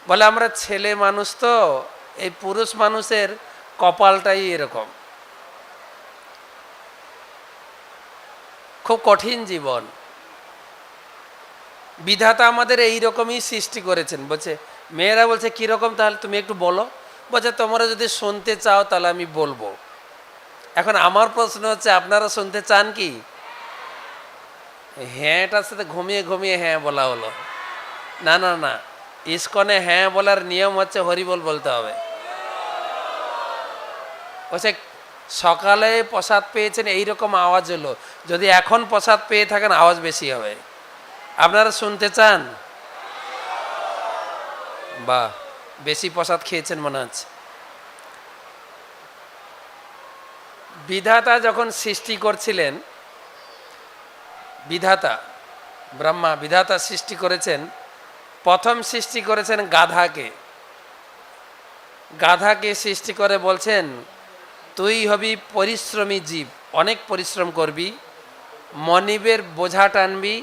বলে আমরা ছেলে মানুষ তো, এই পুরুষ মানুষের কপালটাই এরকম, খুব কঠিন জীবন। বিধাতা আমাদের এইরকমই সৃষ্টি করেছেন। বলছে, মেয়েরা বলছে কীরকম, তাহলে তুমি একটু বলো। বলছে তোমরা যদি শুনতে চাও তাহলে আমি বলবো। এখন আমার প্রশ্ন হচ্ছে, আপনারা শুনতে চান কি? হ্যাঁটার সাথে ঘুমিয়ে ঘুমিয়ে হ্যাঁ বলা হলো। না না না, ইসকনে হ্যাঁ বলার নিয়ম হচ্ছে হরিবল বলতে হবে। বলছে সকালে প্রসাদ পেয়েছেন এইরকম আওয়াজ হলো, যদি এখন প্রসাদ পেয়ে থাকেন আওয়াজ বেশি হবে। আপনারা শুনতে চান? বা বেশি প্রসাদ খেয়েছেন মনে হচ্ছে। বিধাতা যখন সৃষ্টি করছিলেন, বিধাতা ব্রহ্মা বিধাতা সৃষ্টি করেছেন, প্রথম সৃষ্টি করেছেন গাধাকে। গাধাকে সৃষ্টি করে বলছেন তুই হবি পরিশ্রমী জীব, অনেক পরিশ্রম করবি, মনিবের বোঝা টানবি,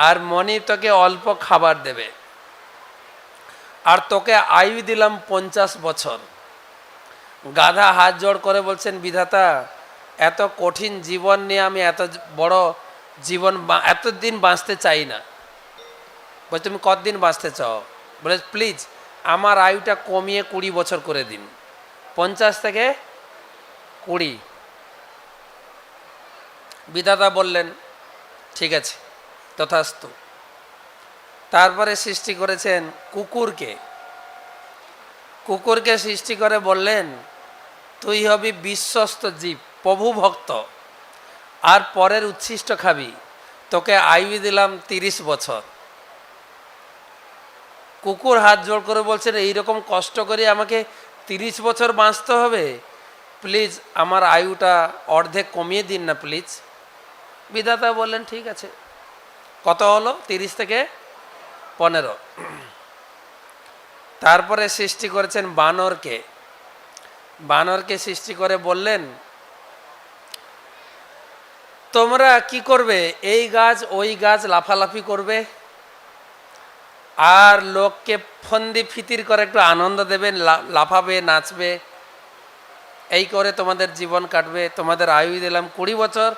আর মনিব তোকে অল্প খাবার দেবে, আর তোকে আয়ু দিলাম 50 বছর। গাধা হাত জোড় করে বলছেন বিধাতা, এত কঠিন জীবন নিয়ে আমি এত বড় জীবন এতদিন বাঁচতে চাই না। বলছে তুমি কতদিন বাঁচতে চাও? বলে প্লিজ আমার আয়ুটা কমিয়ে 20 বছর করে দিন, 50 থেকে 20। বিধাতা বললেন ঠিক আছে, তথাস্তু। তারপরে সৃষ্টি করেছেন কুকুরকে। কুকুরকে সৃষ্টি করে বললেন তুই হবি বিশ্বস্ত জীব, প্রভু ভক্ত, আর পরের উচ্ছিষ্ট খাবি, তোকে আয়ু দিলাম 30 বছর। কুকুর হাত জোড় করে বলছেন এইরকম কষ্ট করে আমাকে 30 বছর বাঁচতে হবে, প্লিজ আমার আয়ুটা অর্ধেক কমিয়ে দিন না প্লিজ। বিধাতা বললেন ঠিক আছে। কত হলো? 30 থেকে 15। তারপরে সৃষ্টি করেছেন বানরকে। বানরকে সৃষ্টি করে বললেন তোমরা কি করবে, এই গাছ ওই গাছ লাফালাফি করবে, আর লোককে ফন্দি ফিতির করে একটু আনন্দ দেবে, লাফাবে নাচবে, এই করে তোমাদের জীবন কাটবে, তোমাদের আয়ু দিলাম 20 বছর।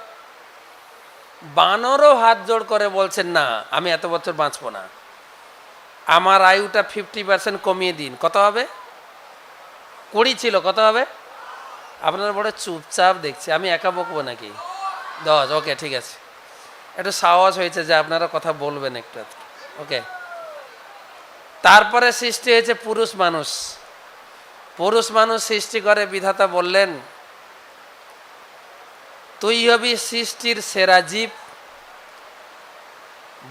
বানরও হাত জোড় করে বলছেন না আমি এত বছর বাঁচবো না, আমার আয়ুটা 50% কমিয়ে দিন। কত হবে? 20 ছিল, কত হবে? আপনারা বড় চুপচাপ দেখছি, আমি একা বকবো নাকি? 10। ওকে ঠিক আছে, একটু সাহস হয়েছে যে আপনারা কথা বলবেন একটু। ওকে। তারপরে সৃষ্টি হয়েছে পুরুষ মানুষ। পুরুষ মানুষ সৃষ্টি করে বিধাতা বললেন তুই হবি সৃষ্টির সেরা জীব,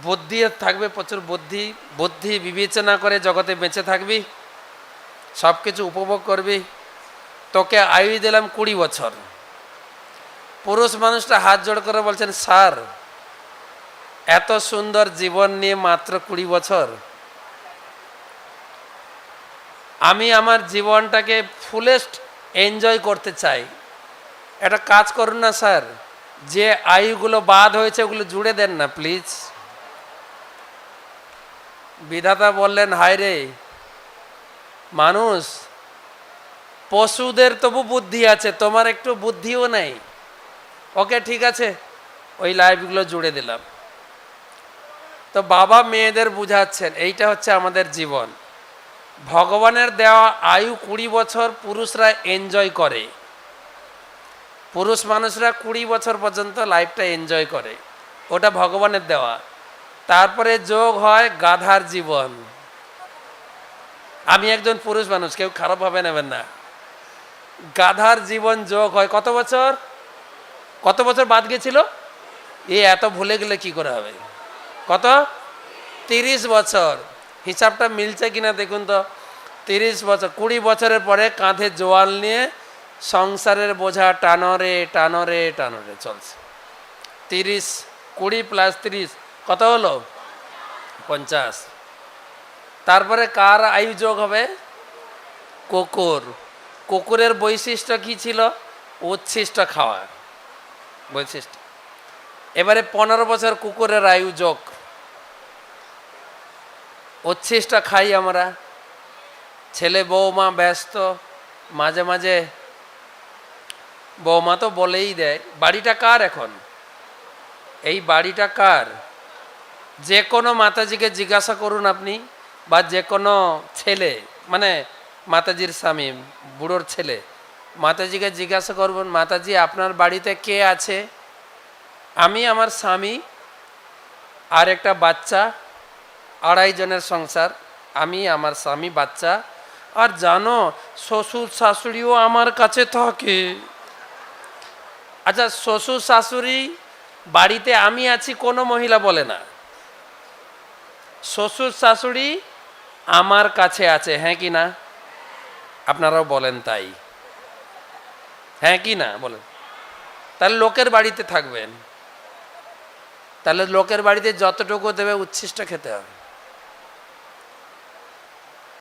বুদ্ধি থাকবে প্রচুর, বুদ্ধি বুদ্ধি বিবেচনা করে জগতে বেঁচে থাকবি, সব কিছু উপভোগ করবি, তোকে আয়ু দিলাম 20 বছর। পুরুষ মানুষটা হাত জোড় করে বলছেন স্যার এত সুন্দর জীবন নিয়ে মাত্র 20 বছর, আমি আমার জীবনটাকে ফুলেস্ট এনজয় করতে চাই, একটা কাজ করুন না স্যার, যে আয়ুগুলো বাদ হয়েছে ওগুলো জুড়ে দেন না প্লিজ। বিধাতা বললেন হায় রে মানুষ, পশুদের তবু বুদ্ধি আছে, তোমার একটু বুদ্ধিও নেই। ওকে ঠিক আছে, ওই লাইফগুলো জুড়ে দিলাম। তো বাবা মেয়েদের বুঝাচ্ছেন এইটা হচ্ছে আমাদের জীবন, ভগবানের দেওয়া আয়ু 20 বছর পুরুষরা এনজয় করে, পুরুষ মানুষরা 20 বছর পর্যন্ত লাইফটা এনজয় করে, ওটা ভগবানের দেওয়া। তারপরে যোগ হয় গাধার জীবন। আমি একজন পুরুষ মানুষ, কেউ খারাপভাবে নেবেন না। গাধার জীবন যোগ হয় কত বছর? কত বছর বাদ গেছিল? এত ভুলে গেলে কি করে হবে? কত? 30 বছর। হিসাবটা মিলছে কিনা দেখুন তো। 30 বছর, 20 বছরের পরে কাঁধে জোয়াল নিয়ে সংসারের বোঝা টানরে টানরে টানরে চলছে। 30, 20 + 30 কত হলো? 50। তারপরে কার আয়ু যোগ হবে? কুকুর। কুকুরের বৈশিষ্ট্য কি ছিল? উচ্ছিষ্ট খাওয়া বৈশিষ্ট্য। এবারে 15 বছর কুকুরের আয়ু যোগ, উচ্ছিষ্ট খাই আমরা, ছেলে বৌমা ব্যস্ত, মাঝে মাঝে বৌমা তো বলেই দেয় বাড়িটা কার, এখন এই বাড়িটা কার। যে কোনো মাতাজিকে জিজ্ঞাসা করুন আপনি, বা যে কোনো ছেলে, মানে মাতাজির স্বামী, বুড়োর ছেলে, মাতাজিকে জিজ্ঞাসা করবেন, মাতাজি আপনার বাড়িতে কে আছে? আমি, আমার স্বামী আর একটা বাচ্চা, 2.5 জনের সংসার, আমি, আমার স্বামী, বাচ্চা। আর জানো শ্বশুর শাশুড়িও আমার কাছে থাকে। আচ্ছা, শ্বশুর শাশুড়ি বাড়িতে আমি আছি কোনো মহিলা বলে না, শ্বশুর শাশুড়ি আমার কাছে আছে, হ্যাঁ কি না? আপনারাও বলেন তাই, হ্যাঁ কি না বলেন? তাহলে লোকের বাড়িতে থাকবেন, তাহলে লোকের বাড়িতে যতটুকু দেবে উচ্ছিষ্ট খেতে হবে।